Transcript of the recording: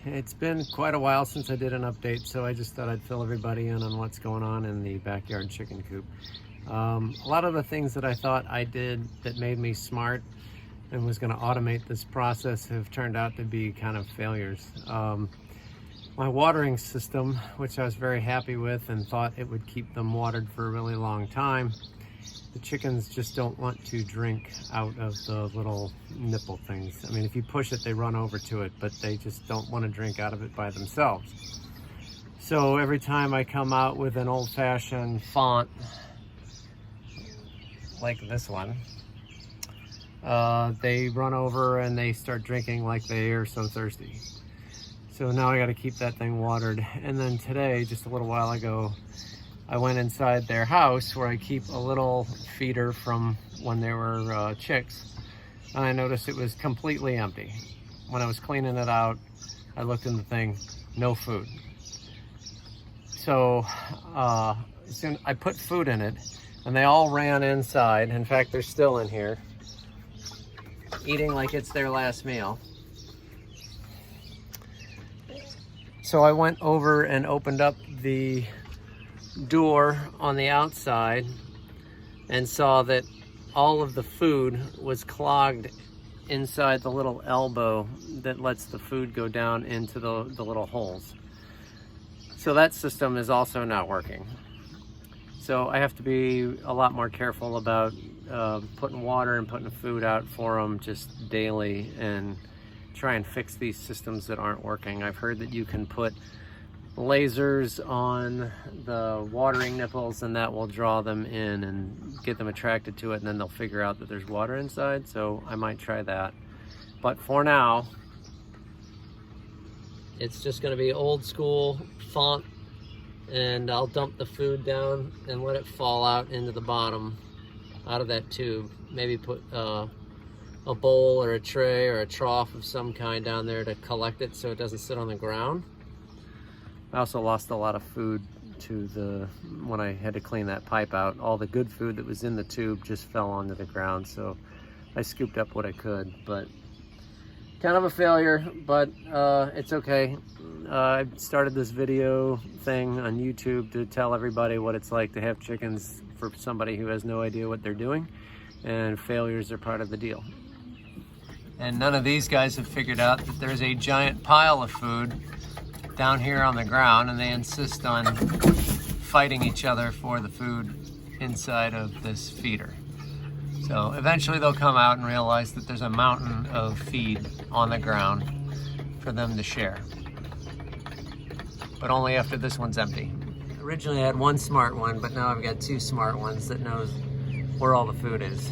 It's been quite a while since I did an update, so I just thought I'd fill everybody in on what's going on in the backyard chicken coop. A lot of the things that I thought I did that made me smart and was going to automate this process have turned out to be kind of failures. My watering system, which I was very happy with and thought it would keep them watered for a really long time, the chickens just don't want to drink out of the little nipple things. I mean, if you push it, they run over to it, but they just don't want to drink out of it by themselves. So every time I come out with an old-fashioned font like this one, they run over and they start drinking like they are so thirsty. So now I got to keep that thing watered. And then today, just a little while ago, I went inside their house where I keep a little feeder from when they were chicks, and I noticed it was completely empty. When I was cleaning it out, I looked in the thing, no food. So soon I put food in it, and they all ran inside. In fact, they're still in here, eating like it's their last meal. So I went over and opened up the door on the outside and saw that all of the food was clogged inside the little elbow that lets the food go down into the little holes. So that system is also not working. So I have to be a lot more careful about putting water and putting food out for them just daily and try and fix these systems that aren't working. I've heard that you can put lasers on the watering nipples and that will draw them in and get them attracted to it, and then they'll figure out that there's water inside. So I might try that, but for now it's just going to be old school font, and I'll dump the food down and let it fall out into the bottom out of that tube. Maybe put a bowl or a tray or a trough of some kind down there to collect it so it doesn't sit on the ground. I also lost a lot of food to when I had to clean that pipe out. All the good food that was in the tube just fell onto the ground, so I scooped up what I could. But kind of a failure, but it's okay. I started this video thing on YouTube to tell everybody what it's like to have chickens for somebody who has no idea what they're doing, and failures are part of the deal. And none of these guys have figured out that there's a giant pile of food down here on the ground, and they insist on fighting each other for the food inside of this feeder. So eventually they'll come out and realize that there's a mountain of feed on the ground for them to share, but only after this one's empty. Originally I had one smart one, but now I've got two smart ones that knows where all the food is.